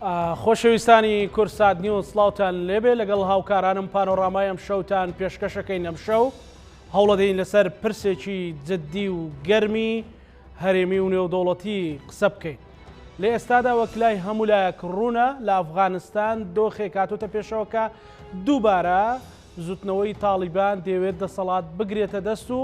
خۆشەویستانی کورسات نیوز سلااوان لێبێ لەگەڵ هاوکارانم پانۆڕامای ئەم شەوتان پێشکەشەکەی نەمشەو هەوڵەدەین لەسەر پرسێکی جددی و گەرمی هەرێمی و نێودوڵەتی قسە بکەین. لە ئێستادا وەکلای هەموو لایەک ڕوونە لە ئەفغانستان دۆخێک هاتووتە پێشەوەکە دووبارە زوتنەوەی تاڵیبان دەوێت دەسەڵات بگرێتە دەست و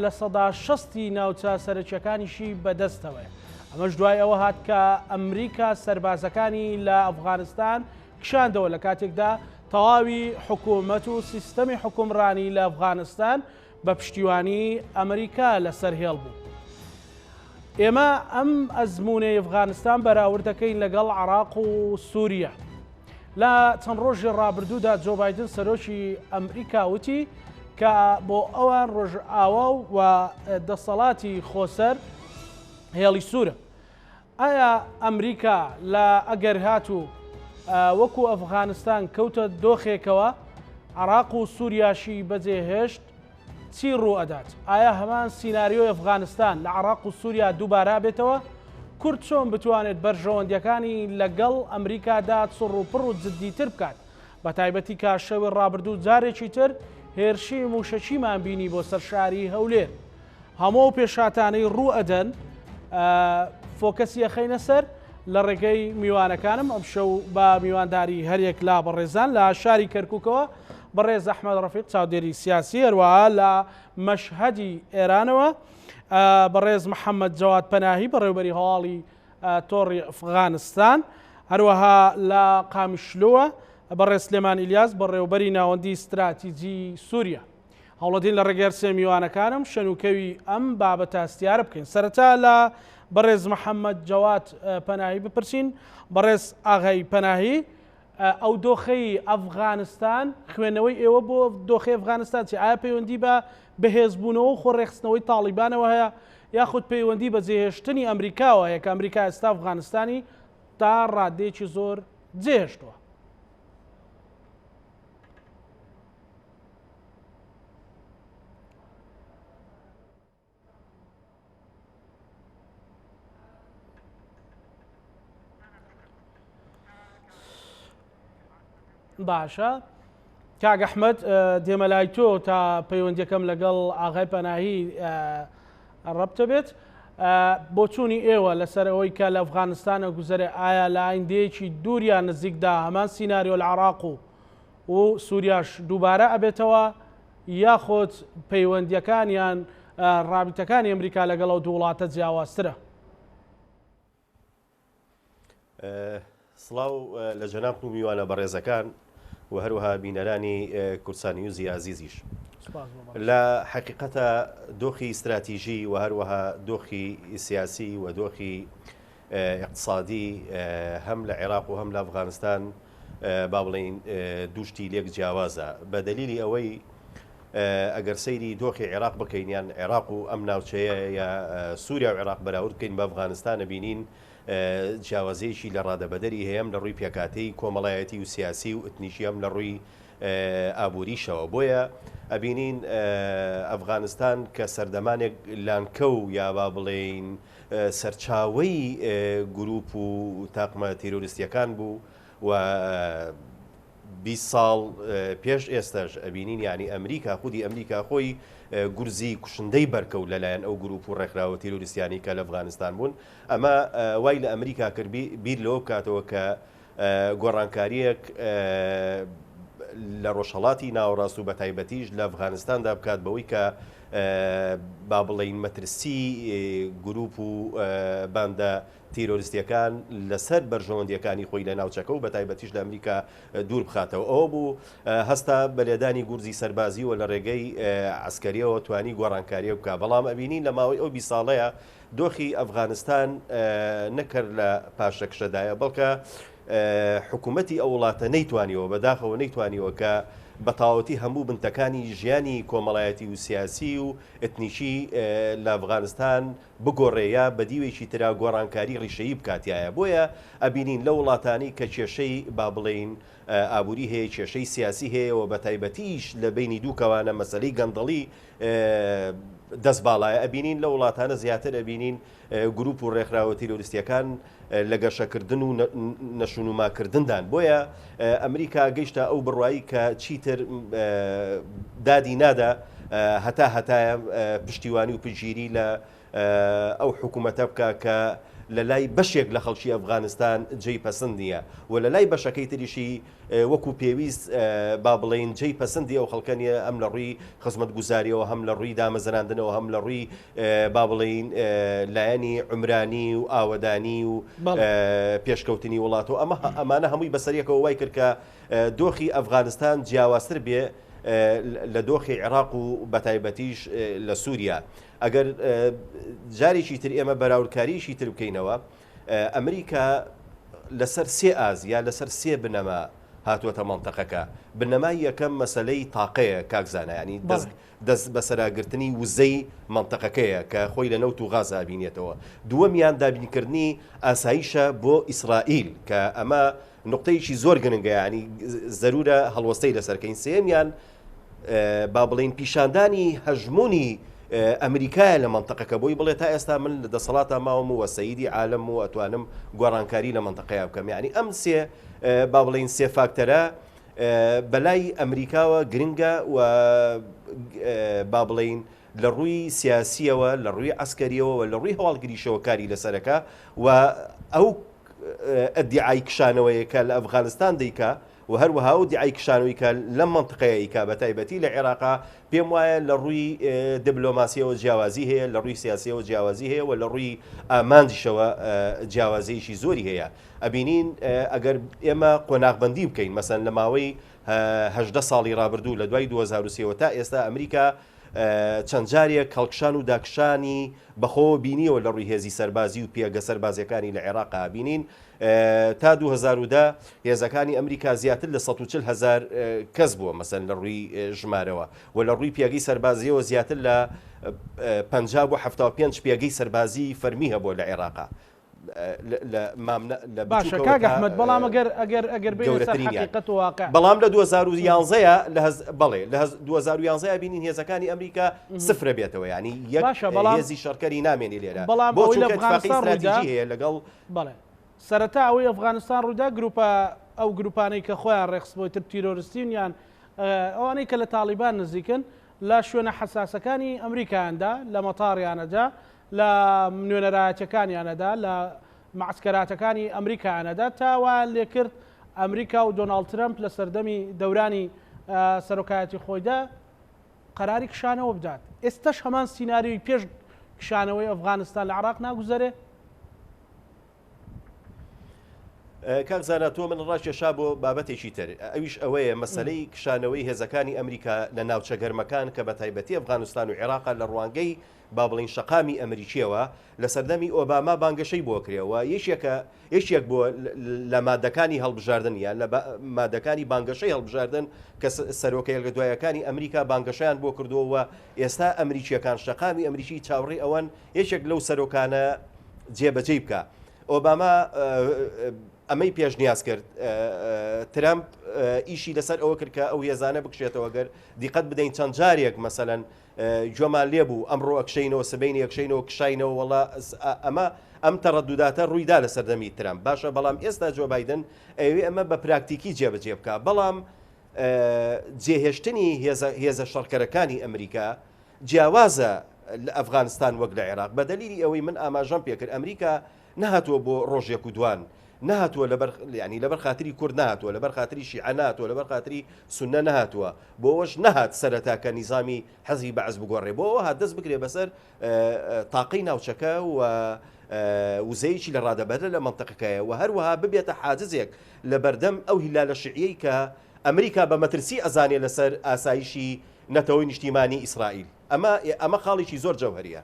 لە سەدا 60 ناوچە سەرچیەکانیشی بەدەستەوەی. ئەمەش دوای ئەوە هات کە ئەمریکا سەربازەکانی لە ئەفغانستان کشاندەوە لە کاتێکدا تەواوی حکوومەت و سیستەمی حکومڕانی لە ئەفغانستان بە پشتیوانی ئەمریکا لەسەر هێڵ بوو. ئێمە ئەم ئەزمونەی ئەفغانستان بەراوردەکەین لەگەڵ عێراق و سووریا. لە چەند ڕۆژی ڕابردوودا جۆ بایدن سەرۆکی ئەمریکا وتی کە بۆ ئەوان ڕۆژئاوا و دەسەڵاتی خۆسەر هێڵی سوورە. ئایا ئەمریکا لە ئەگەر هاتوو وەکو ئەفغانستان کەوتە دۆخێکەوە عێراق و سووریاشی بەجێهێشت چی ڕوو ئەدات؟ ئایا هەمان سیناریۆی ئەفغانستان لە عێراق و سووریا دووبارە بێتەوە؟ کورد چۆن بتوانێت بەرژەوەندیەکانی لەگەڵ ئەمریکادا سڕ و پڕ و جددیتر بکات؟ بە تایبەتی کا شەوی ڕابردوو جارێکی تر هێرشی موشەچیمان بینی بۆ سەرشاری هەولێر. هەموو پێشاتانەی ڕوو ئەدەن فۆکەسی ئەخەینە سەر لە ڕێگەی میوانەکانم ئەم شەو بە میوانداری هەرێک لا بەڕێزان لە شاری کەرکووکەوە بەڕێز ئەحمەد ڕەفیق چاودێری سیاسی هەروەها لە مەشهەدی ئێرانەوە بەڕێز محەممەد جەواد پەناهی بەڕێوبەری هەواڵی تۆڕی ئەفغانستان هەروەها لە قامیشلووە بەڕێز سلێمان ئیلیاس بەڕێوبەری ناوەندی استراتیجی سووریا. هەوڵەدین لە ڕێگەر سێ میوانەکانم شەنوکەوی ئەم بابەتە ئەستیارە بکەین. سەرەتا لە بەڕێز محەممەد جەواد پەناهی بپرسین. بەڕێز ئاغای پەناهی، ئەو دۆخەی ئەفغانستان خوێنەوەی ئێوە بۆ دۆخی ئەفغانستان چی؟ ئایا پەیوەندی بە بەهێزبوونەوە و خۆڕێخستنەوەی تاڵیبانەوە هەیە یاخود پەیوەندی بە جێهێشتنی ئەمریکاوە هەیە کە ئەمریکا ئێستا ئەفغانستانی تا ڕادێکی زۆر جێهێشتووە؟ باشە کاک ئەحمەد، دێمە لای تۆ تا پەیوەندیەکەم لەگەڵ ئاغای پەناهی ڕەبتە بێت. بۆ چوونی ئێوە لەسەر ئەوەی کە لە ئەفغانستانە گوزەرێ، ئایا لە ئایندەیەکی دووریان نزیکدا هەمان سیناریۆ لە عێراق و سووریاش دووبارە ئەبێتەوە یاخۆت پەیوەندیەکانیان ڕابطەکانی ئەمریکا لەگەڵ ئەو دوو وڵاتە جیاوازترە؟ سڵاو لە جەناب و میوانە بەڕێزەکان و هەروەها بینەرانی کورسان نیوزی عزیزیش. لە حقیقەتە دۆخی استراتیژی و هەروەها دۆخی سیاسی و دۆخی اقتصادی هەم لە عێراق و هەم لە ئەفغانستان با بڵێن دووشتی لێک جیاوازە. بە دەلیلی ئەوەی ئەگەر سەیری دۆخی عێراق بکەینیان عێراق و ئەم ناوچەیە یا سووریا و عێراق بەراورد بکەین بە ئەفغانستانە بینین جیاوازەیەکی لە ڕادەبەدەری هەیەم لە ڕووی پێکاتەی کۆمەڵایەتی و سیاسی و ئەتنیشیەم لە ڕووی ئابووریشەوە. بۆیە ئەبینین ئەفغانستان کە سەردەمانێک لانکە و یا با بڵێن سەرچاوەی گروپ و تاقمە تیرۆریستیەکان بوو و 20 ساڵ پێش ئێستاش ئەبینین یعنی ئەمریکا خودی ئەمریکا خۆی گورزی کوشندەی بەرکەوت لەلایەن ئەو گروپ و ڕێکخراوە تیرۆریستیانی کە لە ئەفغانستان بوون. ئەمە وای لە ئەمریکا کردبی بیر لەوە بکاتەوە کە گۆڕانکاریەک لە ڕۆژهەڵاتی ناوەڕاست و بە تایبەتیش لە ئەفغانستاندا بکات بەوەی کە با بڵێن مەترسی گروپ و باندە تیرۆریستیەکان لەسەر بەرژەوەندیەکانی خۆی لە ناوچەکە و بە تایبەتیش لە ئەمریکا دوور بخاتەوە. ئەوە بوو هەستا بەلێدانی گورزی سەربازی و لە ڕێگەی عسکەریەوە توانی گۆڕانکاریە بکە. بەڵام ئەبینین لە ماوەی ئەو 20 ساڵەیە دۆخی ئەفغانستان نەکرد لە پاشەکشەدایە، بەڵکە حکوومەتی ئەو وڵاتە نەیتوانیەوە بەداخەوە نەیتوانیەوە کە بە تاوەتی هەموو بنتەکانی ژیانی کۆمەڵایەتی و سیاسی و ئەتنیشی لە ئەفغانستان بگۆڕێیە بە دیوێکی ترا گۆڕانکاری ڕیشەیی بکاتیایە. بۆیە ئەبینین لە وڵاتانی کە کێشەی با بڵێن ئابووری هەیە، کێشەی سیاسی هەیەەوە بە تایبەتیش لە بینی دوو کەوانە مەسەلەی گەندەڵی دەست باڵایە. ئەبینین لە وڵاتانە زیاتر ئەبینین گروپ و ڕێکخراوە تیرۆریستیەکان لە گەشەکردن و نەشونوماکردندان بۆیە ئەمریکا گەیشتە ئەو بڕوایی کە چیتر دادی نادا هەتایە پشتیوانی و پشگیری لە ئەو حکوومەتە بکە کە لە لای بەشێک لە خەڵکی ئەفغانستان جێی پەسەند نییە و لە لای بەشەکەی تریشی وەکو پێویست با بڵێن جێی پەسەندی ئەو خەڵکە نیە ئەم لە ڕووی خزمەتگوزاریەوە هەم لە ڕووی دامەزراندنەوە هەم لە ڕووی با بڵێن لایەنی عمرانی و ئاوەدانی و پێشکەوتنی وڵاتەوە ئەمانە هەمووی بەسەریەکەوە وای کرد کە دۆخی ئەفغانستان جیاوازتر بێ لە دۆخی عێراق و بەتایبەتیش لە سووریا. ئەگەر جارێکی تر ئێمە بەراوردکاریشی تر بکەینەوە ئەمریکا لەسەر سێ ئاز یا لەسەر سێ بنەما هاتووەتە مەنتەقەکە. بنەمای یەکەم مەسەلەی تاقەیە کاکزانە، ینی دەست بەسەراگرتنی وزەی مەنتەقەکەیە کە خۆی لە نەوت و غازا بینێتەوە. دووەمیان دابینکردنی ئاسایشە بۆ ئیسرائیل کە ئەمە نقطەیەکی زۆر گرنگە، ینی زەرورە هەڵوەستەی لەسەرکەین. سێمیان با بڵێن پیشاندانی هەژمونی ئەمریکایە لە مەنتەقەکە بۆی بڵێ تا ئێستا من لە دەسەڵاتە ماوەم و سەیدی عالم و ئەتوانم گۆڕانکاری لە مەنتەقەیە بکەم. یعنی ئەم سێ با بڵێن سێ فاکتەرە بەلای ئەمریکاوە گرنگە و با بڵێن لە ڕووی سیاسیەوە لە ڕووی عسکەریەوە و لە ڕووی هەواڵگریشەوە کاری لەسەرەکە و ئەو ئەدعای کشانەوەیە کە لە ئەفغانستان دەیکا و هەروەها و دیعای کشانەوەی کە لەم مەنتقەیەیکا بە تایبەتی لە عێراقا پێم وایە لە ڕووی دیبلۆماسیەوە جیاوازی هەیە، لە ڕووی سیاسیەوە جیاوازی هەیە و لە ڕووی ئامانجیشەوە جیاوازیشی زۆری هەیە. ئەبینین ئەگەر ئێمە قۆناغبەندی بکەین مەسەن لە ماوەی 18 ساڵی ڕابردوو لە دوای 2023 تا ئێستا ئەمریکا چەند جارێک کەڵکشان و داکشانی بەخۆ بینیەوە لە ڕووی هێزی سەربازی و پێگە سەربازیەکانی لە عێراقا بینین. تا 2010 هێزەکانی ئەمریکا زیاتر لە 140,000 کەس بووە مەسەن لە ڕووی ژمارەوە و لە ڕووی پێگەی سەربازیەوە زیاتر لە 50 بۆ 75 پێگەی سەربازی فەرمی هەبووە لە عێراقا. باشە کاک ئەحمەد، بەڵام ئەگەر بێت سەر حەقیقەت و واقع، بەڵام لە 2011 بەڵێ لە 2011 بینین هێزەکانی ئەمریکا سفرە بێتەوە، ینی یەک هێزی شەڕکەری نامێنی لێرە. بەڵام بۆ چونکە اتفاقی استراتیژی هەیە لەگەڵ بەڵێ سەرەتا ئەوەی ئەفغانستان ڕوودا گروپە ئەو گروپانەی کە خۆیان ڕێخسبۆیتر تیرۆریستیون ئەوانەی کە لە تاڵیبان نزیکن لە شوێنە حساسەکانی ئەمریکایاندا لە مەتاڕیانەدا لە نوێنەرایەتەکانیانەدا لە معسکەراتەکانی ئەمریکایانەدا تاوان لێکرد ئەمریکا و دۆناڵد ترەمپ لە سەردەمی دەورانی سەرۆکایەتی خۆیدا قەراری کشانەوە بدات. ئێستاش هەمان سیناریۆی پێش کشانەوەی ئەفغانستان لە عێراق ناگوزارێ؟ کاکزانە تۆ من ڕاشێشا بۆ بابەتێکی تر، ئەویش ئەوەیە مەسەلەی کشانەوەی هێزەکانی ئەمریکا لە ناوچە گەرمەکان کە بە تایبەتی ئەفغانستان و عێراق لە ڕوانگەی با بڵین شەقامی ئەمریکیەوە لە سەردەمی ئۆباما بانگەشەی بۆ کرێەوە. یەکێک بۆ لە مادەکانی هەڵبژاردن یان لە مادەکانی بانگەشەی هەڵبژاردن کە سەرۆکە دوایەکانی ئەمریکا بانگەشیان بۆ کردووە. ئێستا ئەمریکیەکان شەقامی ئەمریکی چاوەڕێی ئەوەن یەکێک لەو سەرۆکانە جێبەجێ بکە. ئۆباما ئەمەی پێشنیاز کرد، ترامپ ئیشی لەسەر ئەوە کرد کە ئەو هێزانە بکشێتەوە. گەر دیقەت بدەین چەند جارێک مەسەلەن جۆمان لێبوو ئەمڕۆ ئەکشینەوە سبەینی ئەکشینەوە کشینەوە وڵا ئەم تەڕەدوداتە ڕوویدا لە سەردەمی ترامپ. باشە بەڵام ئێستا جۆ بایدن ئەوێ ئەمە بە پراکتیکی جێبەجێ بکە. بەڵام جێهێشتنی هێزە شەڕکەرەکانی ئەمریکا جیاوازە لە ئەفغانستان وەک لە عێراق بە دەلیلی ئەوەی من ئاماژەم پێکرد ئەمریکا نەهاتووە بۆ ڕۆژێک و دوان، نهاتووە لەبەر خاتری کورد نهاتووە، لەبەر خاتری شیعە نهاتووە، لەبەر خاتری سونە نهاتووە، بۆەوەش نەهات سەرەتا کە نیزامی حەزی بەعز بگۆڕێ، بۆەوە هات دەست بکرێ بەسەر تاقەی ناوچەکە و وزەیەکی لە ڕادەبەرە لە مەنتەقەکەیە و هەروەها ببێتە حاجزێک لە بەردەم ئەو هیلالە شیعیەی کە ئەمریکا بە مەترسی ئەزانێ لەسەر ئاسایشی نەتەوەی نیشتیمانی ئیسرائیل. ئەمە خاڵێکی زۆر جەوهەریە.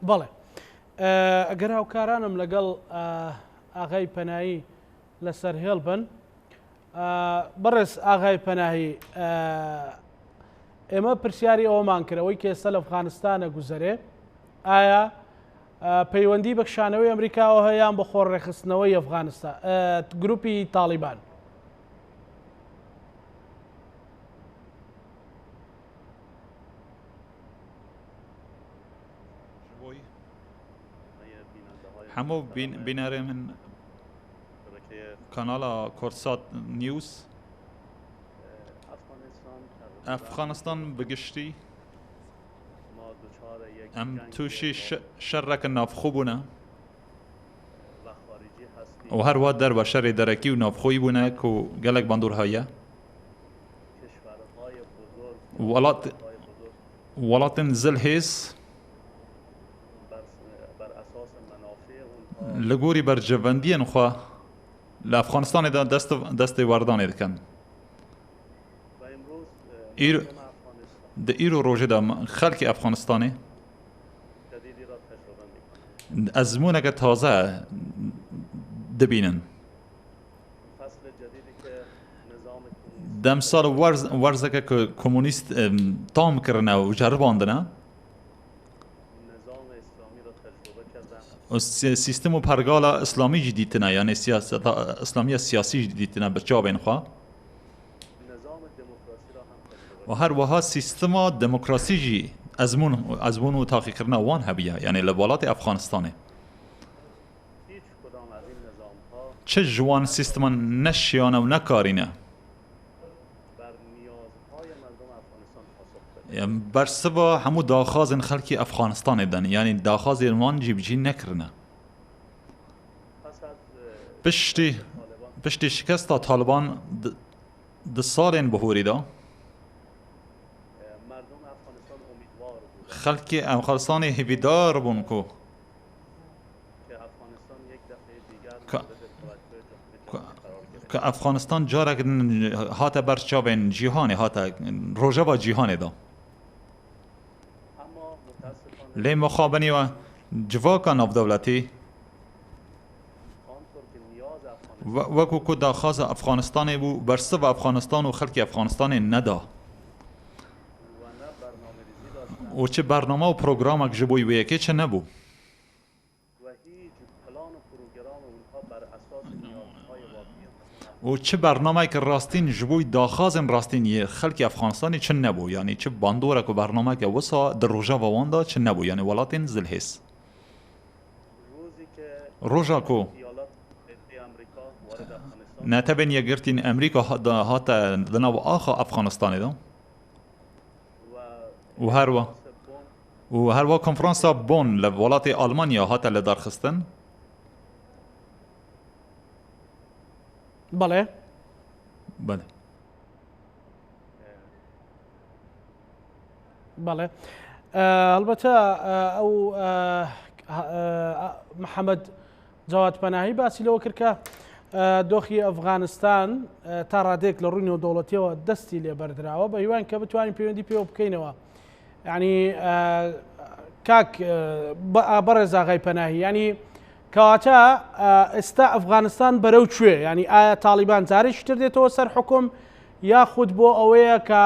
بەڵێ ئەگەر هاوکارانم لەگەڵ ئاغای پەناهی لەسەر هێڵ بن، بەڕێز ئاغای پەناهی، ئێمە پرسیاری ئەوەمان کردەوەی کە ئێستا لە ئەفغانستانە گوزەرێ، ئایا پەیوەندی بە کشانەوەی ئەمریکاوە هەیان بە خۆڕێخستنەوەی ئەفغانستان گروپی تاڵیبان؟ همو بیناره من کانال کورسات نیوز افغانستان بگشتی ام توشی شرک نافخو بونه و هر وقت در و شر درکی و نافخوی بونه که گلک باندورهایه ولاتن زلهیز لگوری بر جواندی نخوا لافغانستان دا دست واردان دکن ایرو روژه دا خلق افغانستانی ازمونه که تازه دبینن دم سال ورزه که کمونیست تام کرنه و جرباندنه سیستم و پرگال اسلامی جدیدتنه یعنی سیاست اسلامی سیاسی جدیدتنه بچه بین خواه و هر وها سیستم دموکراسی جی ازمون و تاقی کرنه وان هبیه یعنی لبالات افغانستانه چه جوان سیستم نشیانه و نکارینه بر سبا همو داخازن خلکی افغانستان دن یعنی داخاز ایرمان جی نکرنه پشتی شکست طالبان ده سالین بهوری دا خلکی افغانستان هیویدار بون کو که افغانستان جارک هات برچاوین جیهانه هات روژه با جیهانه دا لی مخابنی و جواکا ناف دولتی وکو که داخاز افغانستان بو برسو افغانستان و خلق افغانستان ندا و چه برنامه و پروگرامک جبوی ویکی چه نبو و چه برنامه که راستین جبوی داخازن راستین یه خلق افغانستانی چه نبو یعنی چه باندورک و برنامه که وسا در روژا و واندا چه نبو یعنی ولاتین زلحیس روژا کو نتبین یگرتین امریکا هات دناو آخا افغانستانی دا و هر وا کنفرانسا بون لولات آلمانیا هات لدارخستن بله بله بله البته او محمد جواد پناهی باسی لەوە کرد کە دۆخی ئەفغانستان تا ڕادێک لە ڕووی نێودەوڵەتیەوە دەستی لێ بەردراوە بە هیوان کە بتوانین پەیوەندی پێوە بکەینەوە یعنی کاک بەڕێز ئاغای پەناهی ینی کەواتە ئێستا ئەفغانستان بەرەو کوێ ینی ئایا تاڵیبان جارێکی تر دێتەوە سەر حکوم یاخود بۆ ئەوەیە کە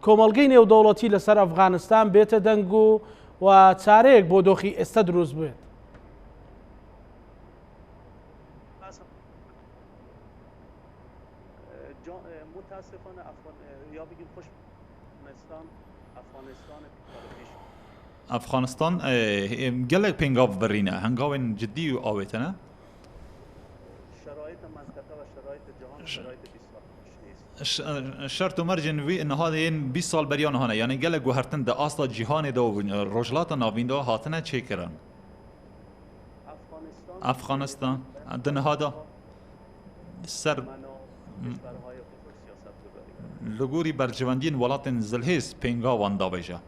کۆمەڵگەی نێودەوڵەتی لەسەر ئەفغانستان بێتە دەنگ و چارەیەک بۆ دۆخی ئێستا دروست بێت. افغانستان گلک پنگاو برینه هنگاوین جدی و آویتنه منطقه و شرایط جهان شرایط 20 شرط و مرجن وی ان هذا ين 20 سال بريان هنا يعني قال جوهرتن ده اصلا جهان ده رجلات ناوین ده هاتنه چه کرن افغانستان عندنا هذا سر لگوری برجواندین ولاتن زلهیز پنگا واندا بجا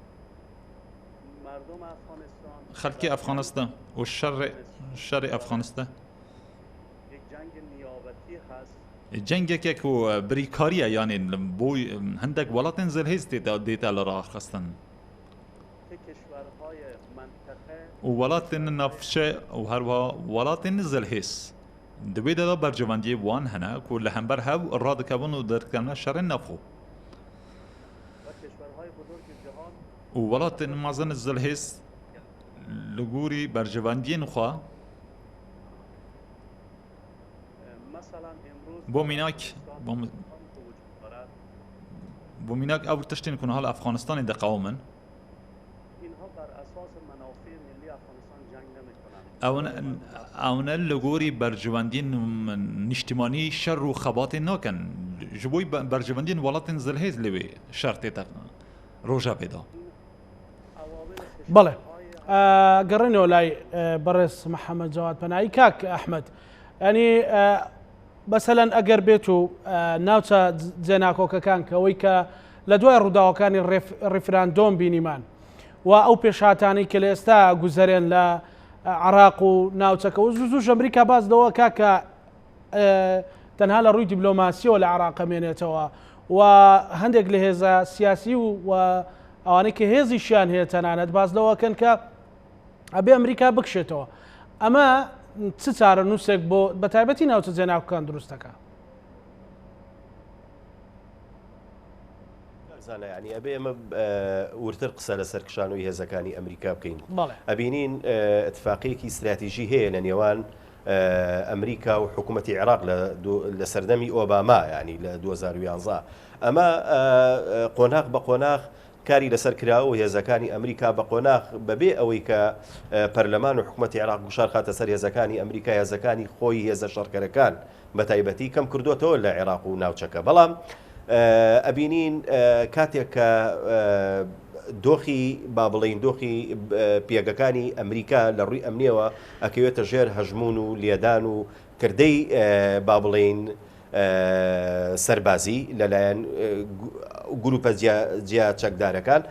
خلق افغانستان و شر افغانستان جنگ که کو بریکاریه یعنی بوی هندک ولاتن زلهیز دیتا لرا خستن و ولاتن نفشه و هر ولاتن زلهیز دوی دا برجواندی وان هنه کو لهمبر هاو راد کبن و در کنه شر نفو و ولاتن مازن زلهیز لگوری برجواندین خوا بومیناک او تشتین کنه حال افغانستان ده قومن ئەوە لە گۆری بەرژەوەندین نیشتیمانی شەڕ و خەباتی ناکەن ji بۆی بەرژەوەندین وڵاتین زلهێز لەوێ شەرتێتە ڕۆژە پێدا بەڵێ گەڕێنەوە لای بەڕێز محەممەد جەواد پەنایی کاک ئەحمەد ینی بەسەلەن ئەگەر بێت و ناوچە جێناکۆکەکان کەەوەی کە لە دوای ڕووداوەکانی ڕیفراندۆم بینیمان و ئەو پێشاتانی کە لە ئێستا گوزەرێن لە عراق و ناوچەکە و زوو ئەمریکا باز دەوە کاکە تەنها لە ڕووی دیبلۆماسیەوە لە عراق مێنێتەوە و هەندێک لە هێزە سیاسی و ئەوانەی کە هێزیشیان هەیە تەنانەت باز دەوەکەن کە ئەبێ ئەمریکا بکشێتەوە ئەمە چ چارە نووسێک بۆ بەتایبەتی ناوچە جێناوەکان دروستەکە ینی ئەبێ ئەمە ورتر قسە لە سەرکشانەوەی هێزەکانی ئەمریکا بکەین ئەبینین اتفاقیەکی استراتیژی هەیە لە نێوان ئەمریکا و حکوومەتی عێراق لە سەردەمی ئۆباما ینی لە 2011 ئەمە قۆناغ بە قۆناغ کاری لەسەر کراوە و هێزەکانی ئەمریکا بە قۆناغ بەبێ ئەوەی کە پەرلەمان و حکوومەتی عێراق گوشار خاتە سەر هێزەکانی ئەمریکا هێزەکانی خۆی هێزە شەڕکەرەکان بە تایبەتی کەم کردوتەوە لە عێراق و ناوچەکە بەڵام ئەبینین کاتێک کە دۆخی با بڵین دۆخی پێگەکانی ئەمریکا لە ڕووی ئەمنیەوە ئەکەوێتە ژێر هەژمون و لێدان و کردەی با بڵین سەربازی لەلایەن گروپە جیا چەکدارەکان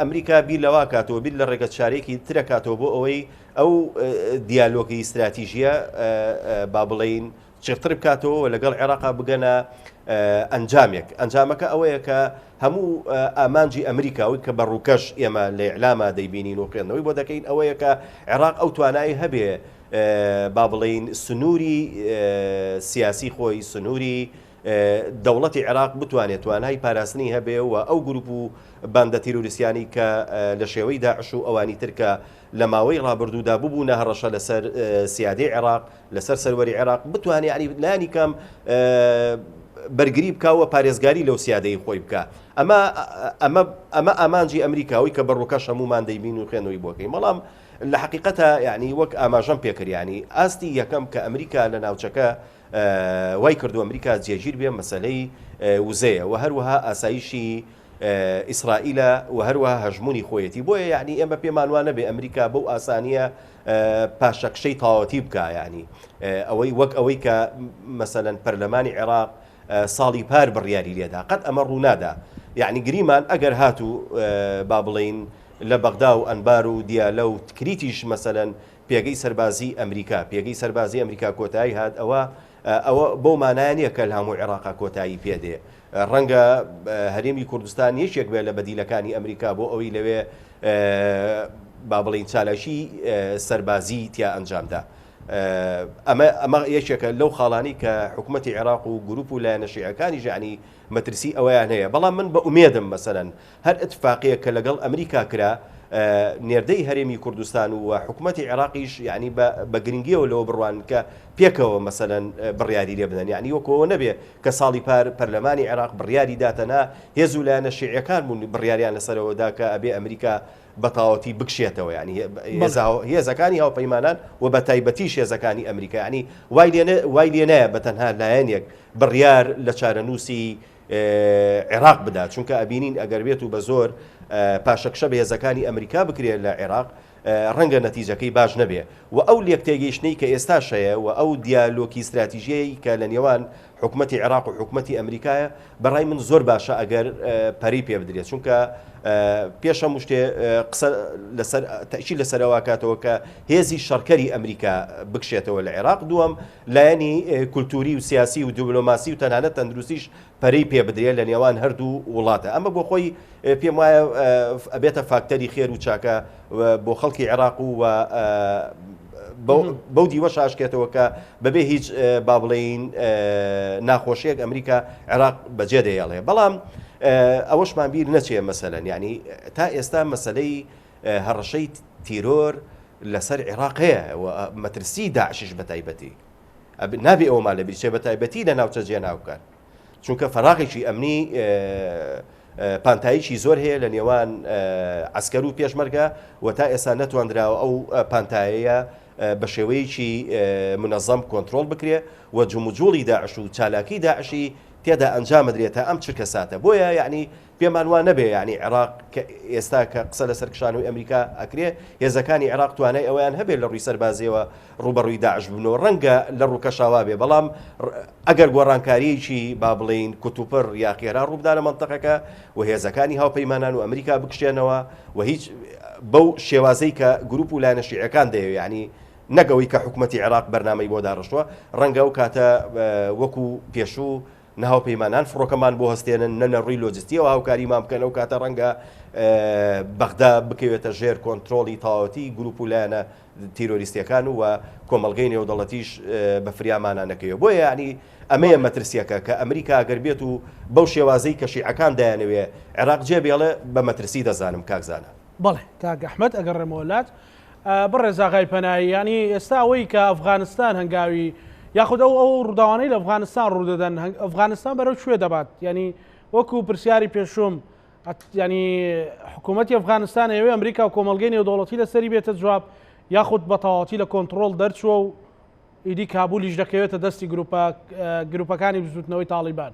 ئەمریکا بیر لەوا کاتەوە بیر لە ڕێگە چارێکی ترە کاتەوە بۆ ئەوەی ئەو دیالۆگی استراتیژیە با بڵین چرتر بکاتەوە لەگەڵ عێراقا بگەنە ئەنجامەکە ئەوەیە کە هەموو ئامانجی ئەمریکاوی کە بەڕووکەش ئێمە لە ئیعلامە دەیبینین و خوێندنەوەی بۆ دەکەین ئەوەیە کە عێراق ئەو توانایی هەبێ با بڵین سنووری سیاسی خۆی سنووری دەوڵەتی عێراق بتوانێت توانای پاراستنی هەبێ و ئەو گروپ و باندە تیرۆریسیانی کە لە شێوەی داعش و ئەوانی ترکە لە ماوەی ڕابردوودا ببوونە هەڕەشە لەسەر سیادەی عێراق لەسەر سەروەری عێراق بتوانێت ینی لایانی کەم بەرگری بکاوە پارێزگاری لەو سیادەی خۆی بکە ئەمە ئامانجی ئەمریکاوی کە بەڕووکەش هەمومان دەیبین و خوێنەوەی بۆکەین بەڵام لە حقیقەتە یعنی وەک ئاماژەم پێکردیانی ئاستی یەکەم کە ئەمریکا لە ناوچەکە وای کردو ئەمریکا جێگیر بێ مەسەلەی وزەیە و هەروەها ئاسایشی ئیسرائیلە و هەروەها هەژمونی خۆیەتی بۆیە یعنی ئێمە پێمان وانە بێ ئەمریکا بەو ئاسانیە پاشەکشەی تاوەتی بکە ینی ئەوەی وەک ئەوەی کە مەسەلەن پەرلەمانی عێراق ساڵی پار بڕیاری لێدا قەت ئەمە ڕوونادا یعنی گریمان ئەگەر هاتوو با بڵین لە بەغدا و ئەنبار و دیالە و تکریتیش مەسەلەن پێگەی سەربازی ئەمریکا پێگەی سەربازی ئەمریکا کۆتایی هات ئەوە بۆ مانایانە کە لە هەموو عێراقا کۆتایی پێدێ ڕەنگە هەرێمی کوردستان یەکێک بێ لە بەدیلەکانی ئەمریکا بۆ ئەوەی لەوێ با بڵین چالاشی سەربازی تیا ئەنجامدا ئەمە یەکێکە لەو خاڵانی کە حکوومەتی عێراق و گروپ و لایەنە شیعەکانی ژانی مەترسی ئەوەیان هەیە بەڵام من بە ئومێدم مەسەلەن هەر ئەتفاقیە کە لەگەڵ ئەمریکا کرا نێردەی هەرێمی کوردستان و حکوومەتی عێراقیش یعنی بە گرنگیەوە لەوە بڕوان کە پێکەوە مەسەلەن بڕیاری لێ بدەن یعنی وەکەوە نەبێ کە ساڵی پار پەرلەمانی عێراق بڕیاری داتەنا هێز و لایەنە شیعەکان بوون بڕیاریان لەسەرەوەدا کە ئەبێ ئەمریکا بەتاوەتی بکشێتەوە ینی هێزەکانی هاوپەیمانان و بە تایبەتیش هێزەکانی ئەمریکا ینی وای لێ نایە بە تەنها لایەنێک بڕیار لە چارەنووسی عێراق بدات چونکە ئەبینین ئەگەر بێت و بە زۆر پاشەکشە بە هێزەکانی ئەمریکا بکرێت لە عێراق ڕەنگە نەتیجەکەی باش نەبێ و ئەو لێکتێگەیشتنەی کە ئێستاشەیە و ئەو دیالۆکی استراتیژیەی کە لە نێوان حکوومەتی عێراق و حکوومەتی ئەمریکایە بەڕای من زۆر باشە ئەگەر پەری پێ بدرێت چونکە پێشە شتێ قسە لەسەر تەشی لەسەرەوە کاتەوە کە هێزی شەڕکەری ئەمریکا بکشێتەوە لە عێراق دووەم لایەنی کولتوری و سیاسی و دیبلۆماسی و تەنانەت تەندروستیش پەرەی پێ بدرێت لە نێوان هەردوو وڵاتە ئەمە بۆ خۆی پێم وایە ئەبێتە فاکتەری خێر و چاکە بۆ خەڵکی عێراق و بەو دیوە شاشکێتەوە کە بەبێ هیچ با بڵین ناخۆشیەک ئەمریکا عێراق بەجێ دەیەڵێ بەڵام ئەوەشمان بیر نەچێ مەسەلەن ینی تا ئێستا مەسەلەی هەڕەشەی تیرۆر لەسەر عێراق هەیە مەترسی داعشش بە تایبەتی نابێ ئەومان لە بیرچێ بە تایبەتی لە ناوچە جێناوکان چونکە فەراغێکی ئەمنی پانتاییکی زۆر هەیە لە نێوان عسکەر و پێشمەرگە و تا ئێستا نەتواندراوە ئەو پانتایەیە بە شێوەیەکی منەظەم کۆنتترۆل بکرێ و جموجوڵی داعش و چالاکی داعشی تێدا ئەنجام بدرێتە ئەم چرکە ساتە بۆیە یعنی پێمان وان نەبێ ینی عێراق ئێستا کە قسە لە سەرکشان و ئەمریکا ئەکرێ هێزەکانی عێراق توانای ئەویان هەبێت لە ڕووی سەربازیەوە ڕوبەڕووی داعش بنەوە ڕەنگە لە ڕووکەشاوا بێ بەڵام ئەگەر گۆڕانکاریەکی با بڵین کوتوپڕ یا خێرا ڕووبدا لە منتەقەکە و هێزەکانی هاوپەیمانان و ئەمریکا بکشێنەوە و هیچ بەو شێوازەی کە گروپ و لایەنە شیعەکان دەیەوێت ینی نەگەوەی کە حکوومەتی عێراق بەرنامەی بۆ داڕشتووە ڕەنگە و کاتە وەکو پێشوو ناوپەیمانان فڕۆکەمان بۆ هەستێنن نەنەڕووی لۆجستیەوە هاوکاریمان بکەن ئەو کاتە ڕەنگە بەغدا بکەوێتە ژێر کۆنتترۆلی تاوەتی گروپ و لایەنە تیرۆریستیەکان و کۆمەڵگەی نێودەوڵەتیش بە فریامانە نەکەوێت بۆیە ینی ئەمەیە مەترسیەکە کە ئەمریکا ئەگەر بێت و بەو شێوازەی کە شیعەکان دایانەوێ عێراق جێبێڵێ بە مەترسی دەزانم کاکزانە. بەڵێ کاک ئەحمەد ئەگەر ڕێمەوەلات بڕێزاغای پەنایی ینی ئێستا ئەوەی کە ئەفغانستان هەنگاوی یاخود ئەو ڕووداوانەی لە ئەفغانستان ڕوودەدەن ئەفغانستان بەرەو کوێ دەبات ینی وەکو پرسیاری پێشوم ینی حکوومەتی ئەفغانستان ئێوێ ئەمریکا و کۆمەڵگەی نێودەوڵەتی لەسەری بێتە جواب یاخود بە تەواوەتی لە کۆنتترۆل دەرچووە و ئیدی کابولیش دەکەوێتە دەستی گروپەکانی بزوتنەوەی تاڵیبان.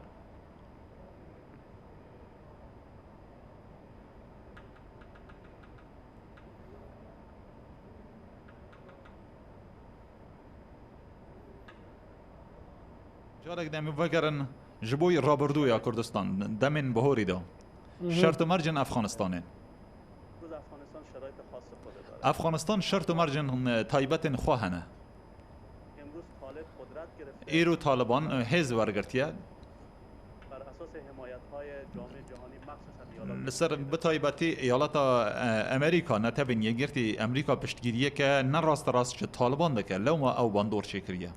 جارێک دەمی بەگەرن ji بۆی ڕابردوویە کوردستان دەمێن بەهۆریدا شەرت و مەرجن ئەفغانستانێن ئەفغانستان شەرت و مەرجن تایبەتên خوا هەنە ئێرۆ تالبان هێز وەرگرتیە لەسەر بتایبەتی ئیالەتە ئەمریکا نەتەبین یەکگرتی ئەمریکا پشتگیریەکە نەڕاستە ڕاست کە تالبان دەکە لەومە ئەو باندۆر چێکریە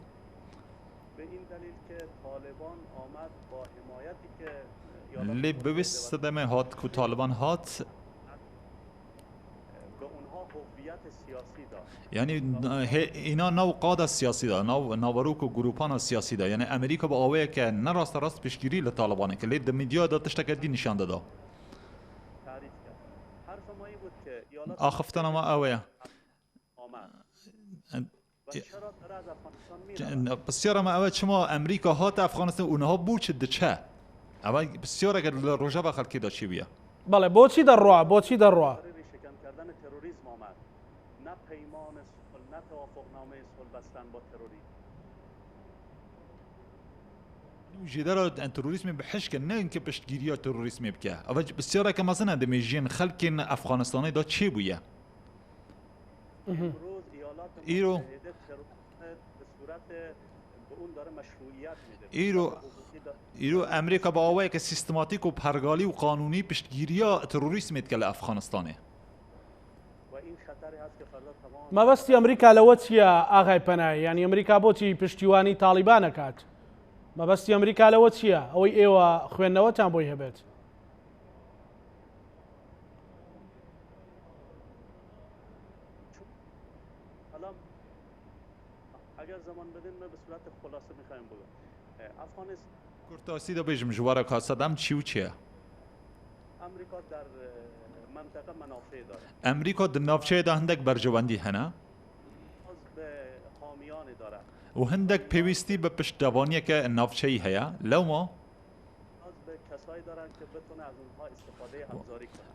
لێ بویست دەمێ هات کو تالبان هات یعنی اینا ناو قادە سیاسیدا ناوەڕووک و گروپانە سیاسیدا یعنی ئەمریکا بە ئەوەیە کە نەڕاستە ڕاست پشتگیری لە تالبانێک کە لێ دە میدیادا تشتێکە دی نیشان دەدا ئاخفتنەما ئەوەیە پرسیارەمە ئەوە چما ئەمریکا هاتە ئەفغانستان اونها بوو چ دچە ئەوە پرسیارەگەر لە ڕۆژە بە خەڵکیدا چی بووە بەڵێ بۆچی دەڕوا بۆچی دەڕوا ژێدەرە تروریسمی بحشکە نەینکە پشتگیریە تروریسمی بکە ئەوە پرسیارێکە مەزنە دەمێژیان خەڵکێن ئەفغانستانیدا چی بووە ئیرۆ ئیرۆ ئەمریکا بە ئەوەیە کە سیستماتیک و پەرگالی و قانونی پشتگیریە تروریسمێت کە لە ئەفغانستانێ مەبەستی ئەمریکا لەوە چییە ئاغای پەنایی ینی ئەمریکا بۆچی پشتیوانی تاڵیبان نەکات مەبەستی ئەمریکا لەوە چییە ئەوەی ئێوە خوێندنەوەتان بۆی هەبێت کورتاسی دەبێژم ژوارە کاسەدەم چی و چییە ئەمریکا ناوچەیەدا هەندێک بەرژەوەندی هەنا و هەندێک پێویستی بە پشتداوانیەکە ناوچەی هەیە لەومە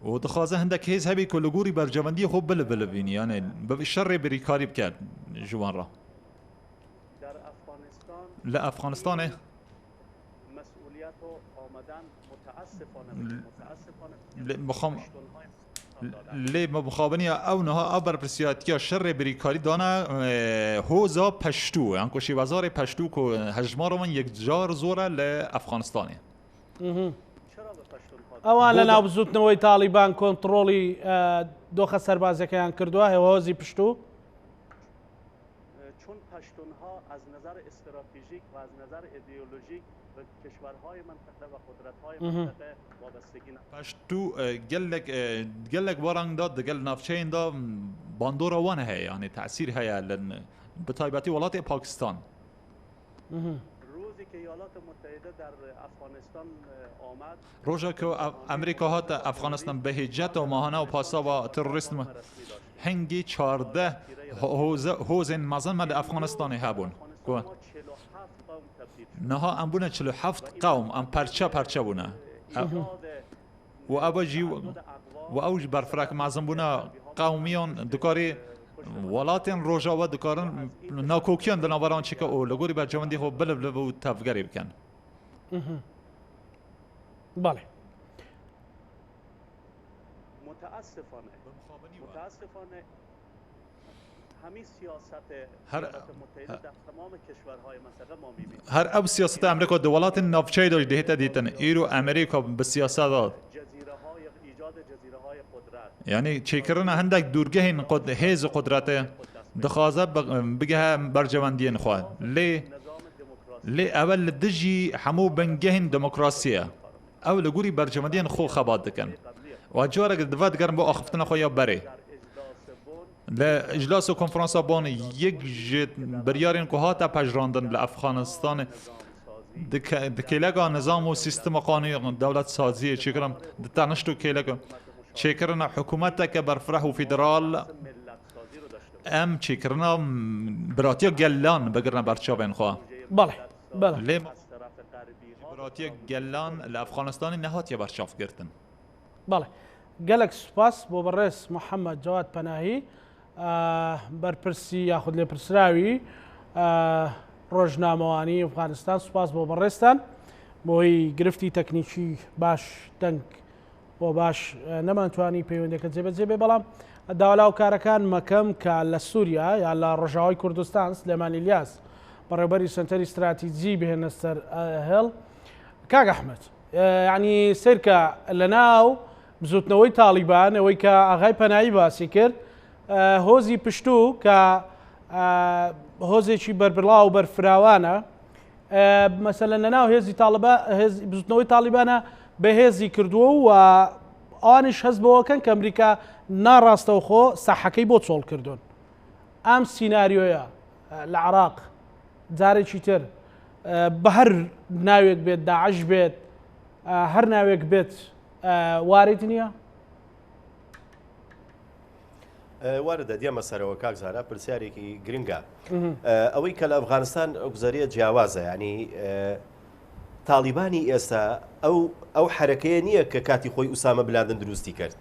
و دەخوازە هەندێک هێز هەبی کە لە گۆری بەرژەوەندی خۆ بلبینی یانێ بە شەڕێ بریکاری بکات ژوانڕە لە ئەفغانستانێ لێ مخابنیە ئەو نەها ئەو بەرپرسیاتیە شەڕێ بریکاری دانا هۆزا پەشتوو یان کۆ شێوازارێ پەشتوو کۆ هەژمارەوەن یەکجار زۆرە لە ئەفغانستانێ ئەوان لە ناو بزوتنەوەی تاڵیبان کۆنتترۆڵی دۆخە سەربازەکەیان کردووە هێوازی پشتوو چون پشتونها از نظر استراتژیک و از نظر ایدئولوژیک به کشورهای منطقه و قدرت‌های منطقه وابستگی پشتو گەلێک وەڕنگدا دەگەل ناوچەیەندا باندۆرە وانە هەیە یعنی تاثیر هەیە لە بەتایبەتی وڵاتی پاکستان روزی که ایالات متحده در افغانستان آمد روزا که امریکا هات افغانستان به هجت و ماهانه و پاسا و تروریسم هنگی 14 حوز مزن مد افغانستانی هبون ما 47 قوم تبدیل شد. نها ام بونه 47 قوم ام پرچه بونه و ابا جی و اوج برفرک معظم بونه قومیان دکاری ولاتن روژا و دکارن ناکوکیان دنابران چیکه او لگوری بر جوندی خو بلب و تفگری بکن. بله. متاسفانه همین سیاست هر ایالات متحده در تمام کشورهای منطقه ما می‌بینیم. هر اب سیاست امریکا دولات نافچه داشت دهیت دیتن ایرو امریکا به سیاست داد ایجاد جزیره‌های قدرت یعنی چیکرنا هندک دورگه این قد هیز قدرت دخوازه بگه برجواندین خواه لی اول دجی حمو بنگهن دموکراسیه او لگوری برجواندین خو خباد دکن و جوارك دفات قرن بو اخفتنا خويا بري لا اجلاس و کنفرانس بون یک جت بریارین که هاتا پجراندن لافغانستان دکیلگا نظام و سیستم قانونی دولت سازی چیکرم دتانشتو کیلگا چیکرنا حکومت که برفرح و فدرال ام چیکرنا براتیا گلان بگرنا برچاوین خواه بله بله لیم براتیا گلان لافغانستان نهات یا برچاف گرتن بله گلک سپاس بۆ بەڕێز محەممەد جواد پەناهی بەرپرسی یاخود لێپرسراوی ڕۆژنامەوانی ئەفغانستان سوپاس بۆ بەڕێستان بۆی گرفتی تەکنیکی باش دەنگ بۆ باش نەمانتوانی پەیوەندەکە جێبەجێ بێ بەڵام داوەلاو کارەکان مەکەم کە لە سووریا یا لە ڕۆژاوای کوردستان سلێمان ئیلیاس بەڕێوەبەری سنتەری استراتیجی بهێنە سەر هێڵ کاک ئەحمەد یعنی سیرکە لەناو بزوتنەوەی تاڵیبان ئەوەی کە ئاغای پەنایی باسی کرد هۆزی پشتوو کە هۆزێکی بەربڵاو و بەرفراوانە مەسەلەن لەناو هێزی بزوتنەوەی تاڵیبانە بەهێزی کردووە و ئەوانش هەست بەوەکەن کە ئەمریکا ناڕاستەوە خۆ ساحەکەی بۆ چۆڵ کردوون ئەم سیناریۆیە لە عێراق جارێکی تر بە هەر ناوێک بێت داعش بێت هەر ناوێک بێت وارد نییە؟ واردە دیێمە سەرەوە کاک زارا پرسیارێکی گرنگە ئەوەی کە لە ئەفغانستان گوزاریە جیاوازە ینی تاڵیبانی ئێستا ئەو حرەکەیە نییە کە کاتی خۆی ئوسامە بلادن دروستی کرد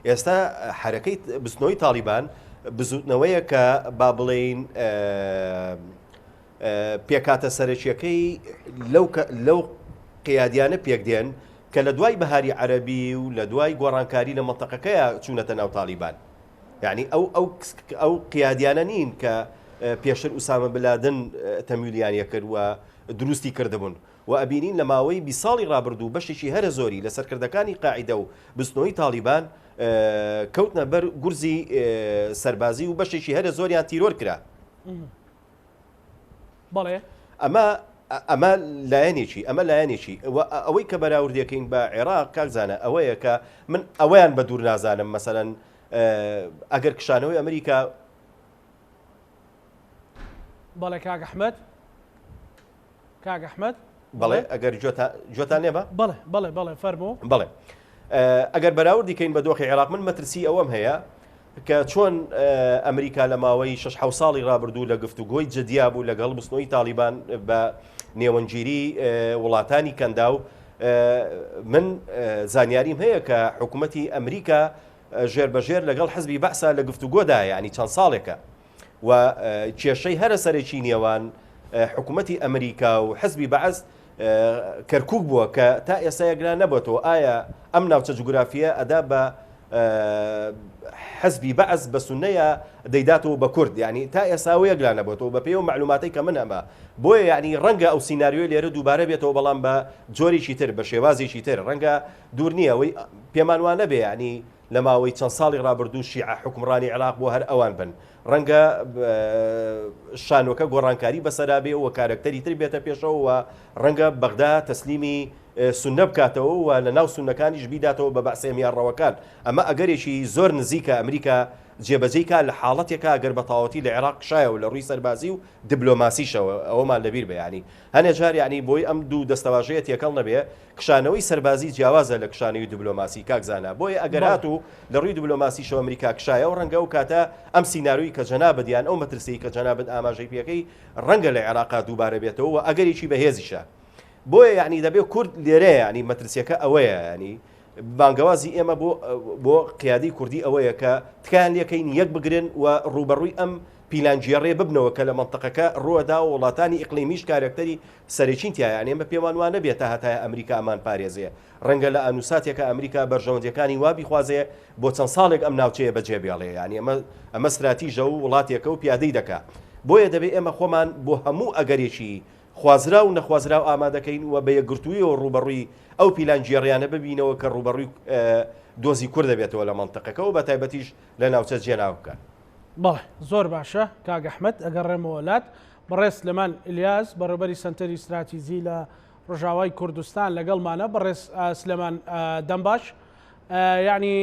ئێستا حرەکەی بستنەوەی تاڵیبان بزوتنەوەیە کە با بڵێین پێکاتە سەرەکیەکەی لەو قیادیانە پێک دێن کە لە دوای بەهاری عەرەبی و لە دوای گۆڕانکاری لە مەنتەقەکەیە چوونەتە ناو تاڵیبان یعنی ئەو قیادیانە نین کە پێشتر ئوسامە بلادن تەمیلیانیە کرد و دروستی کردبوون و ئەبینین لە ماوەی 20 ساڵی ڕابردوو بەشێکی هەرە زۆری لە سەرکردەکانی قاعیدە و بستنەوەی تاڵیبان کەوتنە بەر گورزی سەربازی و بەشێکی هەرە زۆریان تیرۆر کرا بەڵێ ئەمە لایەنێکی ئەوەی کە بەراوردەکەین بە عێراق کاکزانە ئەوەیە کە من ئەوەیان بە دوور نازانم مەسەلەن ئەگەر کشانەوەی ئەمریکا بەڵێ کاک ئەحمەد بەڵێ ئەگەر جۆتان نێبە بەڵێ فەرموو بەڵێ ئەگەر بەراوردیکەین بە دۆخی عێراق من مەترسی ئەوەم هەیە کە چۆن ئەمریکا لە ماوەی 6 ساڵی ڕابردوو لە گفتوگۆی جدیا بوو لەگەڵ بستنەوەی تاڵیبان بە نێوەنگیری وڵاتانی کەنداو من زانیاریم هەیە کە حکوومەتی ئەمریکا ژێربەژێر لەگەڵ حزبی بەعسا لە گفتوگۆدا ینی چەند ساڵێکە و کێشەی هەرە سەرێکی نێوان حکوومەتی ئەمریکا و حزبی بەعس کەرکووک بووە کە تا ئێستا یەکلا نەبێتەوە ئایا ئەم ناوچە جوگرافیە ئەدا بە حزبی بەعس بە سونەیە دەیداتەوە بە کورد ینی تا ئێساوە یەکلا نەبێتەوە بە پێی و معلوماتی کە من ئەمە بۆیە یعنی ڕەنگە ئەو سیناریۆی لێرە دووبارە بێتەوە بەڵام بە جۆرێکی تر بە شێوازێکی تر ڕەنگە دوور نییە وەی پێمان وانە بێ ینی لە ماوەی چەند ساڵی ڕابردوو شیعە حکومڕانی عێراق بۆ هەر ئەوان بن ڕەنگە شانۆکە گۆڕانکاری بەسەرا بێ و کارکتەری تر بێتە پێشەوە و ڕەنگە بەغدا تەسلیمی سونە بکاتەوە و لە ناو سونەکانیش بیداتەوە بە بەعسێ میانڕەوەکان ئەمە ئەگەرێکی زۆر نزیکە ئەمریکا جێبەجێیکە لە حاڵەتێکە ئەگەر بە تەواوەتی لە عێراق شایەوە لە ڕووی سەربازی و دیبلۆماسیشەوە ئەوەمان لەبیر بە ینی هەنێ جار یعنی بۆی ئەم دوو دەستەواژەیە تێکەڵ نەبێ کشانەوەی سەربازی جیاوازە لە کشانەوەی دیبلۆماسی کاکزانە بۆیە ئەگەر هاتوو لە ڕووی دیبلۆماسیشەوە ئەمریکا کشایە و ڕەنگە و کاتە ئەم سیناروی کە جەنابەت یان ئەو مەترسی کە جەنابەت ئاماژەی پێەکەی ڕەنگە لە عێراقا دووبارە بێتەوە و ئەگەرێکی بەهێزیشە بۆیە یعنی دەبێت کورد لێرەیە ینی مەترسیەکە ئەوەیە ینی بانگەوازی ئێمە بۆ قیادی کوردی ئەوەیە کە تکایان لەکەین یەک بگرن و ڕوبەڕووی ئەم پیلانجیێڕێ ببنەوە کە لە منتەقەکە ڕووەدا و وڵاتانی ئیقلیمیش کارکتەری سەرچین تایە ئەمە پێمان وانە بێتە هەتای ئەمریکا ئەمان پارێزەیە ڕەنگە لە ئەنووساتێکە ئەمریکا بەرژەوەندەکانی وابی خوازێ بۆ چەند ساڵێک ئەم ناوچەیە بەجێبێڵێ ینی ئەمە استراتیژە و وڵاتێکە و پیادەی دەکا بۆیە دەبێت ئێمە خۆمان بۆ هەموو ئەگەرێکی خوازرا و نەخوازرا و ئامادەکەین و بە یەکگرتوویەوە ڕوبەڕووی ئەو پیلانجیێڕیانە ببینەوە کە ڕوبەڕووی دۆزی کورد دەبێتەوە لە منتەقەکە و بە تایبەتیش لە ناوچە جێناو بکەن. بەڵێ زۆر باشە کاک ئەحمەد ئەگەڕێمەوە وڵات بەڕێز سلێمان ئیلیاس بەڕێبەری سەنتەری استراتیژی لە ڕۆژاوای کوردستان لەگەڵمانە بەڕێز سلێمان دەمباش یعنی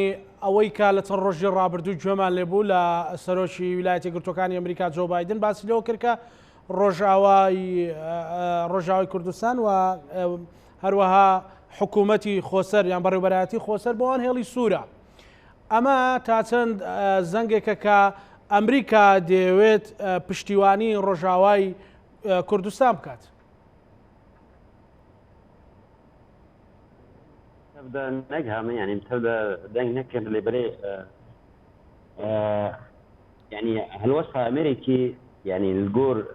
ئەوەی کە لە چەند ڕۆژی ڕابردوو گوێمان لێبوو لە سەرۆکی ویلایەتە یەکگرتووەکانی ئەمریکا جۆ بایدن باسی لەوە کرد کە ڕۆژاوای کوردستان و هەروەها حکوومەتی خۆسەر یان بەڕێوەبەرایەتی خۆسەر بۆوان هێڵی سوورە ئەمە تا چەند زەنگێکە کە ئەمریکا دەیەوێت پشتیوانی ڕۆژاوای کوردستان بکات. تبدا نجهم يعني تبدا دنگ نكر اللي بري يعني هالوصفة أمريكي يعني الجور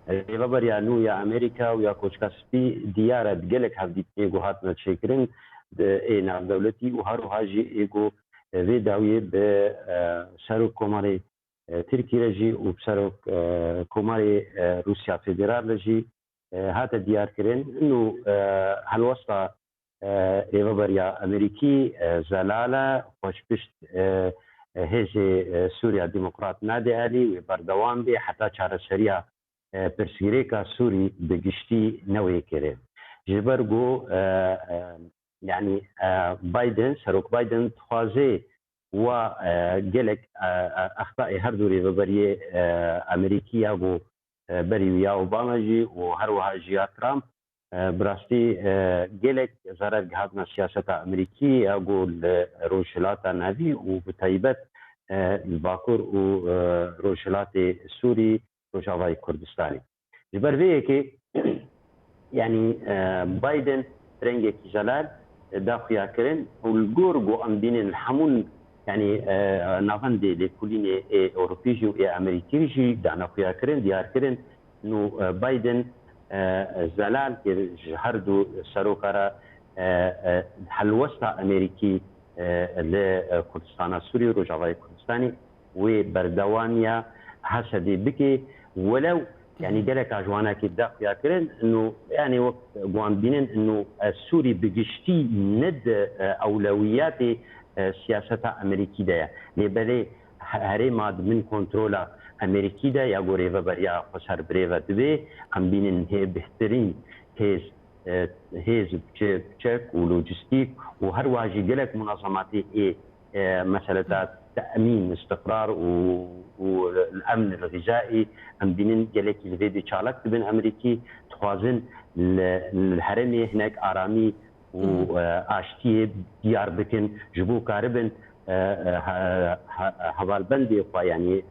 الريبر يا نو يا أمريكا ويا كوشكاسبي ديارة بجلك هفدي إيجو هاتنا تشكرين إيه نعم دولتي وهارو هاجي إيجو في داوية بسرو كوماري تركي رجي وبسرو كوماري روسيا فيدرال رجي هات ديار كرين إنه هالوصفة ريبر يا أمريكي زلالة خوش بشت هێزی سووریا دیموکرات نادێعالی و بەردەوام بێ حتا چارەسەریە پرسگیرێکە سووری بگشتی نەوەی کرێ ژبەر گۆ یعنی بایدن سەرۆک بایدن خوازێ و gelek ئەخطای هەردوو رێبەریە ئەمریکیە بۆ بەریویا ئۆباما jî û هەروەها ژیا ترامپ براستی gelek zarar hatna siyaseta Amerîkî ya got li rojhilata navî û bi taybet li Bakur û rojhilatê Sûrî Rojavayê Kurdistanê. Ji ber vê yekê yanî Biden rengekî zelal daxuya kirin û li gor got em bînin hemûn yanî navendê lêkolînê Ewropî jî û Amerîkî jî danaxuya kirin diyar kirin nû Biden زلال هردو سروکارا هلوستا امریکی لکردستان سوری روجاوای کردستانی و بردوانیا حسدی بکی ولو يعني جالك عجوانا كده يا كرن انه يعني وقت قوان بينن انه السوري بجشتي ند اولويات سياسه امريكيه ده لبلي هري ماد من كنترولا امریکی ده یا گوریو بریا خسر بریو دوی هم بینن هی بهترین هیز چک و لوجستیک و هر واجی گلک منظماتی مسألة تأمين استقرار والأمن الغذائي هم بينن جلك الفيديو شالك بين أمريكي تخازن الحرمي هناك آرامي وعاشتي ديار بكن جبو كاربن هوالبندی يعني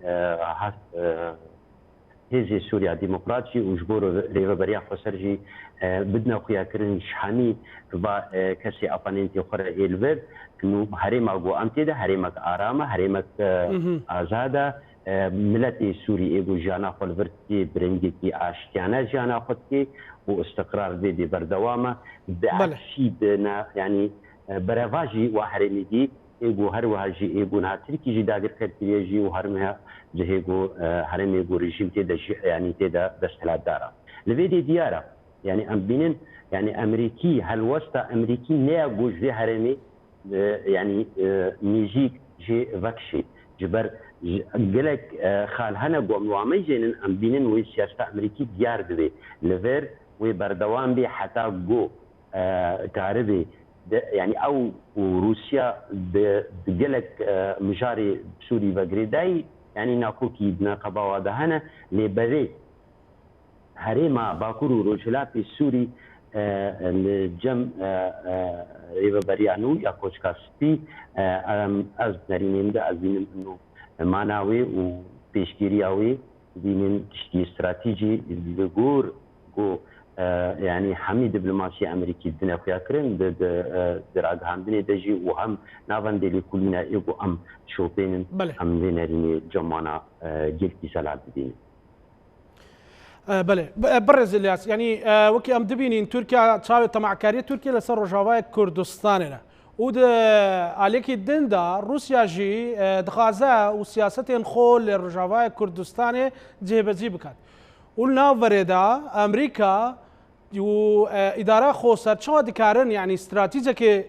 هزي سوريا ديمقراطي وجبور ريفابريا خسرجي بدنا خويا كرن شحامي با كسي ابانينتي اخرى الفير انه هريما جو امتيدا هريمك ارامه هريمك ازاده ملتي سوري ايجو جانا خلفرتي برنجتي اشتيانا جانا خدتي واستقرار دي بردوامه بعكسي بنا يعني برافاجي وحريمي ایگو هر وحجی ایگو ناتریکی جی داگر کردی جی و هرمها جهیگو هرم ایگو رژیم تیدا یعنی تیدا دستلات داره. لویدی دیاره یعنی ام بینن یعنی امریکی هالوستا امریکی نه گوش به هرمی یعنی میجیک جی وکشی جبر گلک خال هنا قوم وامي جنن ام بینن و سیاست امریکی دیار دوی لور وبردوام بي حتى جو كهربي يعني او روسيا بقلك مجاري سوري بغريداي يعني ناكوكي بنقبا ودهنا لبري هريما باكورو روجلابي السوري الجم ريفا بريانو يا كوشكاسبي از نرينين ده از بينم انه معناوي وبيشكيرياوي بينم تشكي استراتيجي لغور جو يعني حمي دبلوماسي امريكي الدنيا فيها كرين دراج هم دنيا دجي وهم نافن دي كلنا يبو ام شوبين هم نريني جمانا جلتي سلعة بديني بله برز الیاس یعنی وکی ام دبینین ترکیه چاوی تماعکاری ترکیه لسر رجاوای کردستانه و علیکی دندا روسیا جی دخازه و سیاست خول رجاوای کردستانه جهبزی بکد و ناوردا امریکا و اداره خوسر چه دکارن یعنی استراتژی که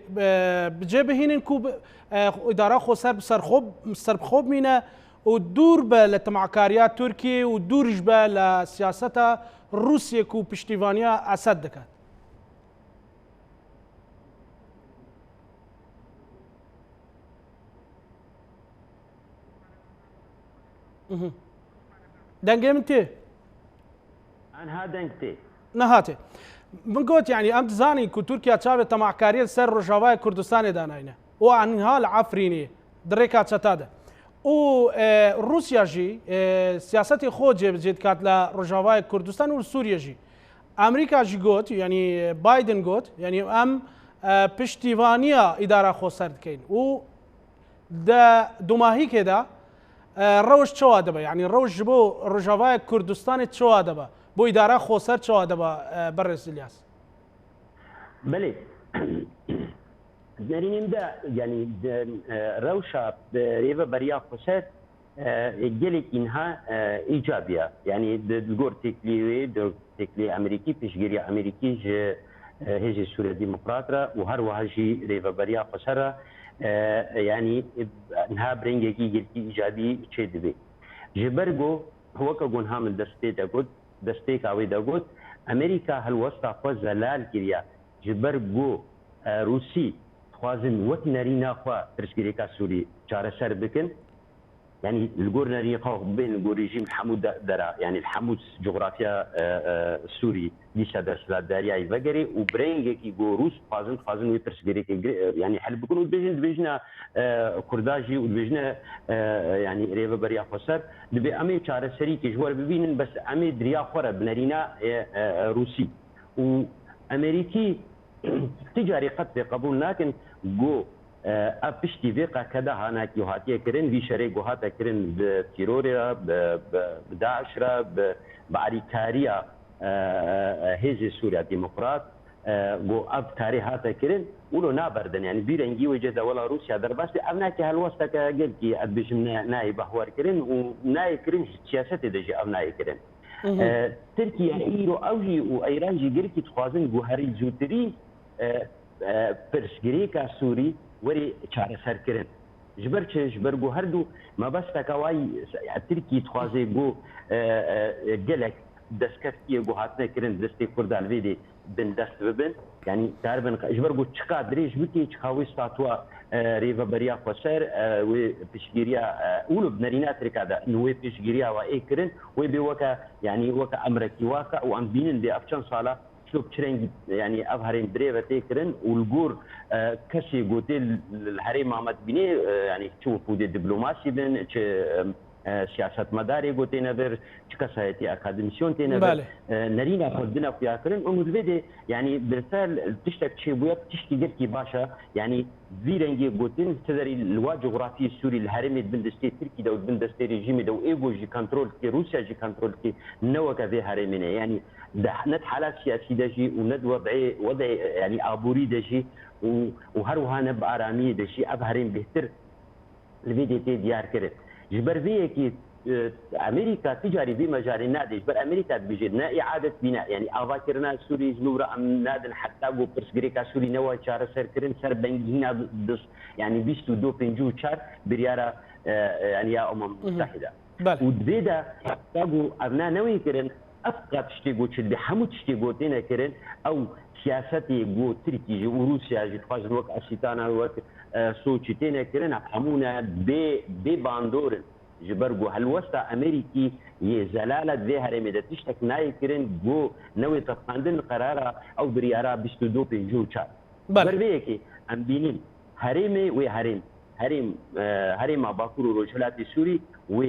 بجبهینن کوب اداره خوسر بسر خوب مینه ودور به لتمعکاریات ترکیه و دورش به لسیاست روسیه کو پشتیوانیا اسد دکد دنگه من تی؟ أنا دنگتی نهاته من قلت يعني أم تزاني كو تركيا تشابه تمعكارية سر رجاوای كردستان داناينه وعن هال عفريني دريكات ستاده و روسيا جي سياستي خود جد كات لرجاوای كردستان وسوريا جي أمريكا جي قلت يعني بايدن قلت يعني أم پشتیوانیا اداره خو سرد کین و دا دوماهی که دا روش چوا دبا يعني روش بو رجاوای كردستان چوا دبا بو اداره خو سر چوا دبا برز الیاس بله نرينم دا يعني روشة ريفا بريا خسات جلك إنها إيجابية يعني دور تكلي أمريكي بيشجري أمريكي هجي سوريا ديمقراطرة وهر وهجي ريفا بريا خسرة يعني إنها برينجي جلك إيجابي تشد بي جبرجو هو كجون هامل دستي كاوي داغوت أمريكا هالوسطى فزلال كريا جبرجو روسي خوازن وقت نرينا خوا ترشكيريكا سوري جارة سر بكن يعني الجور نري خو بين الجور رجيم حمود درا يعني الحمود جغرافيا سوري ليش هذا سلاد داريا يفجري وبرينج كي جوروس خوازن ويترشكيريكا يعني حل بكون بيجنا كرداجي وبيجنا يعني ريفا بريا خسر دبي أمي جارة سري كجوار ببينن بس أمي دريا خورا بنرينا روسي وأمريكي تجاري قد قبول لكن جو ابشتي فيقا كذا هناك يهاتيه كرين في شري جوهاتا كرين بتيروريا بداعشرا بعريكاريا هيجي سوريا ديمقراط جو اب كاري هاتا كرين ولو نابردن يعني بيرنجي وجد ولا روسيا درباس ابناك هالوسط قلتي ابش ناي بحوار كرين وناي كرين سياسه دجي ابناي كرين تركيا ايرو اوجي وايران جي قركي تخوازن جوهري زوتري پرسگریکا سوری وری چاره سر کردن جبر گو هر دو ما بس تکاوی ترکی تخوازه گو گلک دستکتی گو هاتنه کردن دستی کردال ویدی بن دست ببن يعني تقريبا جبر قلت شقا دريش بكي شقاوي ستاتوا ريفا بريا خسر و بشجيريا اولو بنرينات ركادا نوي بشجيريا وايكرن وبيوكا يعني وكا امريكي واكا وام بينن دي افشان صاله شوف تشرين يعني افهرين بريفا تيكرن والجور كشي قوتي الحريم محمد بني يعني تشوف ودي دبلوماسي بن سیاست مداری گوته نبر چکسایتی اکادمیسیون تی نبر نرینا خودنا فيها كرن ومدبده يعني بالفعل تشتك شيء بويا تشتي جركي باشا يعني فيرنجي قوتين تدري الوا جغرافي السوري الهرمي بندستي تركي دو بندستي ريجيمي دو ايجو جي كنترول كي روسيا جي كنترول كي نوكا في هرمينا يعني ند حالات سياسي دجي وند وضع يعني ابوري دجي وهروها نب ارامي دجي ابهرين بهتر الفيديو تي ديار كرت جبر فيكي امريكا تجاري بمجال النادي جبر امريكا بيجينا اعاده بناء يعني افاكرنا سوري جنورا ام نادن حتى جو برسغريكا سوري نوا شار سر كرن سر بنجينا دس يعني بيستو دو بنجو شار بريارا يعني يا المتحده ودبيدا حتى جو ابنا نوي كرن افقط تشتي قوت شد بحمود تشتي قوتين كرن او سياستي قوت تركي وروسيا جي تخاز الوقت اسيتانا الوقت سوتشتين كرن حمونا باندورن جبرجو هالوسط امريكي يزلاله ذي هرمي ده تشتك ناي كرن جو نوي تفاندن قراره او بريارا 22 بيجو تشا بربيكي ام بينين هرمي هرم باكور روجلات سوري و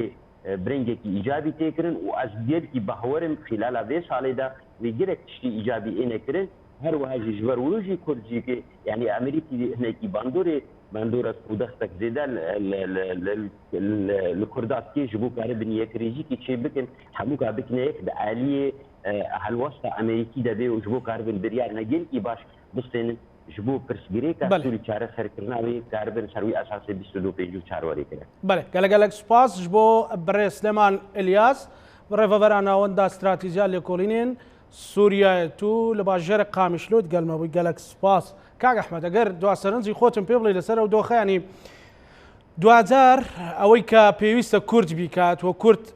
برنجك ايجابي تكرن وازديد كي بحورم خلال هذه ساله ده ويجرك تشتي ايجابي ان كرن هر وهاجي جبر ولوجي كورجي يعني امريكي هنا كي باندورة ودختك زيدا الكردات كي جبو كاربن يكريجي كي تشي بكن حموكا بكنيك بعالية هالوسط امريكي ده بي وجبو كاربن بريال نجيل كي باش بستين جبو برسجريكا سوري چاره سر کرناوي كاربن سروي اساسي 22 بيجو چاروري كده بله قالك سپاس جبو بري سليمان الياس بريفافرانا وندا استراتيجيا لكولينين سوريا تو لباجر قامشلود قال ما قالك سپاس كاغ احمد اگر دو سرنجي خوتم بيبلي لسر ودو يعني دوازار اويكا بيويست كورد بيكات وكورد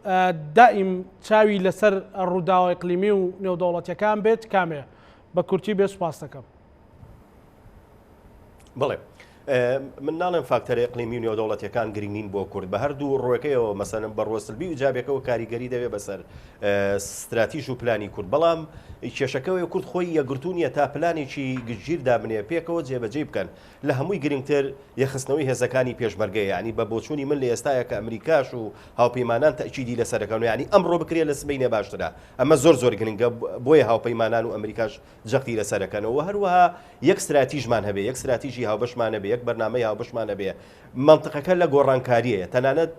دائم تاوي لسر الروداو اقليمي ونيو دولت كان بيت كامل بكورتي بي سپاس تكم بڵێ من ناڵێن فاکتەرە ئەقلیمی و نێودەوڵەتیەکان گرنگین بۆ کورد بە هەردوو ڕۆیەکەیەوە مەسەن بەڕۆستلبی و جابێکەوە کاریگەری دەوێت بەسەر استراتیژ و پلانی کورد بەڵام کێشەکەوەی کورد خۆی یەگرتوونیە تا پلانێکی گشتگیر دابنێ پێکەوە جێبەجێ بکەن لە هەمووی گرنگتر یەخستنەوەی هێزەکانی پێشمەرگەیە ینی بە بۆچوونی من لە ئێستاە کە ئەمریکاش و هاوپەیمانان تەکیدی لەسەرەکەن و ینی ئەمڕۆ بکرێ لە سبەینێ باشترا ئەمە زۆر گرنگە بۆیە هاوپەیمانان و ئەمریکاش جەختی لەسەرەکەنەوە هەروەها یەک استراتیژمان هەبێ یەک استراتیژی هاوبەشمانە بێ یەک بەرنامەی هاوبەشمانە بێ منطقەکە لە گۆڕانکاریەیە تەنانەت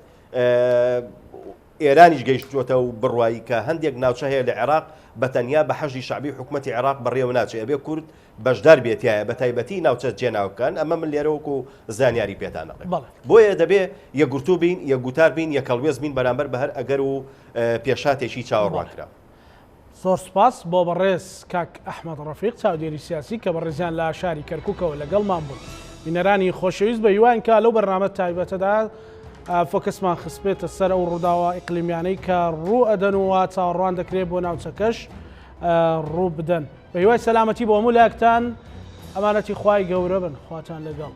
ئێرانیش گەیشتوتە و بڕوایی کە هەندێک ناوچە هەیە لە عێراق بەتەنیا بە حەژی شعبی حکوومەتی عێراق بەڕێوە ناچێت ئەبێ کورد بەشدار بێتایە بە تایبەتی ناوچە جێناوکان ئەمە من لێرەوەکو زانیاری پێتانەڵێ بۆیە دەبێ یەکگرتوو بین یەکگوتار بین یەکەڵوێز بین بەرامبەر بە هەر ئەگەر و پێشاتێکی چاوەڕوانکرا زۆر سپاس بۆ بەڕێز کاک ئەحمەد ڕەفیق چاودێری سیاسی کە بەڕێزیان لە شاری کەرکووکەوە لەگەڵمان بوون بینەرانی خۆشەویست بە هیوان کە لەو بەرنامە تایبەتەدا فۆکسمان خسپێتە سەر ئەو ڕووداوە ئیقلیمیانەی کە ڕوو ئەدەن و چاوەڕوان دەکرێت بۆ ناوچەکەش ڕوو بدەن بە هیوای سەلامەتی بۆ هەموو لایەکتان ئەمانەتی خوای گەورە بن خواتان لەگەڵ